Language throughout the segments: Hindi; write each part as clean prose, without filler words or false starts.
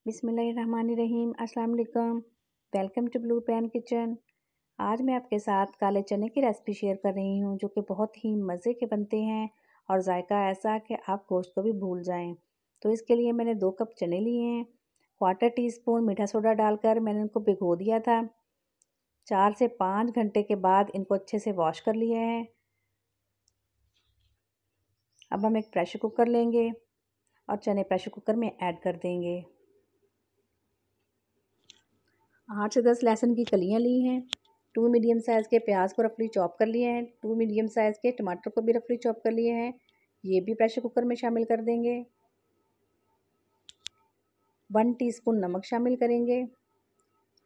बिस्मिल्लाहिर्रहमानिर्रहीम। अस्सलाम वालेकुम। Welcome to Blue Pan Kitchen. आज मैं आपके साथ काले चने की रेसिपी शेयर कर रही हूँ जो कि बहुत ही मज़े के बनते हैं और जायका ऐसा कि आप गोश्त को भी भूल जाएं। तो इसके लिए मैंने 2 कप चने लिए हैं। 1/4 टीस्पून मीठा सोडा डालकर मैंने इनको भिगो दिया था। 4 से 5 घंटे के बाद इनको अच्छे से वॉश कर लिया है। अब हम एक प्रेशर कुकर लेंगे और चने प्रेशर कुकर में ऐड कर देंगे। 8 से 10 लहसुन की कलियां ली हैं। 2 मीडियम साइज़ के प्याज को रफली चॉप कर लिए हैं। 2 मीडियम साइज़ के टमाटर को भी रफली चॉप कर लिए हैं। ये भी प्रेशर कुकर में शामिल कर देंगे। 1 टीस्पून नमक शामिल करेंगे।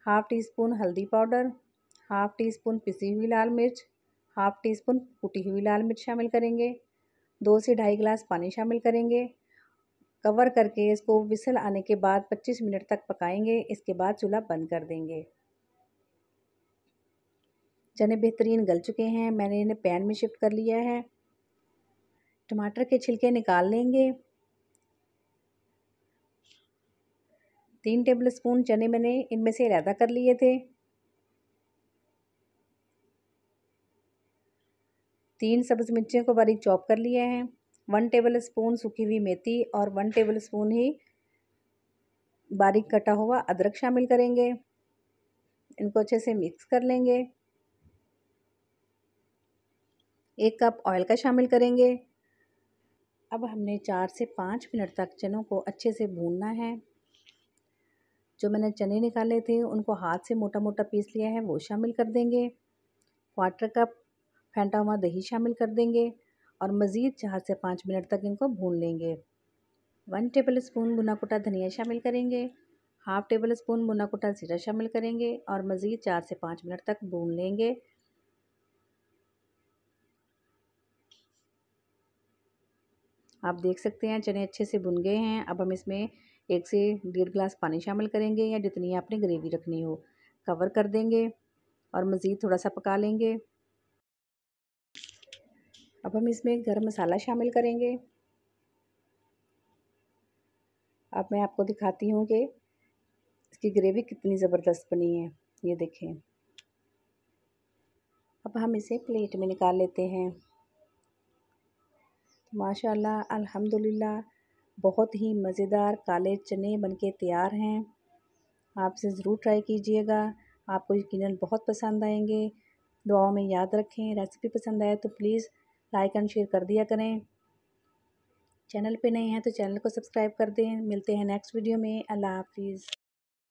हाफ़ टी स्पून हल्दी पाउडर, हाफ़ टी स्पून पिसी हुई लाल मिर्च, हाफ़ टी स्पून कुटी हुई लाल मिर्च शामिल करेंगे। 2 से ढाई गिलास पानी शामिल करेंगे। कवर करके इसको विसल आने के बाद 25 मिनट तक पकाएंगे। इसके बाद चूल्हा बंद कर देंगे। चने बेहतरीन गल चुके हैं। मैंने इन्हें पैन में शिफ्ट कर लिया है। टमाटर के छिलके निकाल लेंगे। 3 टेबलस्पून चने मैंने इनमें से अलहदा कर लिए थे। 3 सब्ज़ मिर्चें को बारीक चॉप कर लिया है। 1 टेबलस्पून सूखी हुई मेथी और 1 टेबलस्पून ही बारीक कटा हुआ अदरक शामिल करेंगे। इनको अच्छे से मिक्स कर लेंगे। 1 कप ऑयल का शामिल करेंगे। अब हमने 4 से 5 मिनट तक चनों को अच्छे से भूनना है। जो मैंने चने निकाले थे उनको हाथ से मोटा मोटा पीस लिया है वो शामिल कर देंगे। 1/4 कप फेंटा हुआ दही शामिल कर देंगे और मज़ीद 4 से 5 मिनट तक इनको भून लेंगे। 1 टेबलस्पून भुना कुटा धनिया शामिल करेंगे। हाफ़ टेबल स्पून भुना कुटा जीरा शामिल करेंगे और मज़ीद 4 से 5 मिनट तक भून लेंगे। आप देख सकते हैं चने अच्छे से भुन गए हैं। अब हम इसमें 1 से 1.5 गिलास पानी शामिल करेंगे या जितनी आपने ग्रेवी रखनी हो। कवर कर देंगे और मज़ीद थोड़ा सा पका लेंगे। अब हम इसमें गरम मसाला शामिल करेंगे। अब मैं आपको दिखाती हूँ कि इसकी ग्रेवी कितनी ज़बरदस्त बनी है। ये देखें। अब हम इसे प्लेट में निकाल लेते हैं। माशाल्लाह अल्हम्दुलिल्लाह बहुत ही मज़ेदार काले चने बनके तैयार हैं। आप इसे ज़रूर ट्राई कीजिएगा। आपको यकीनन बहुत पसंद आएंगे। दुआओं में याद रखें। रेसिपी पसंद आए तो प्लीज़ लाइक एंड शेयर कर दिया करें। चैनल पे नए हैं तो चैनल को सब्सक्राइब कर दें। मिलते हैं नेक्स्ट वीडियो में। अल्लाह हाफ़िज़।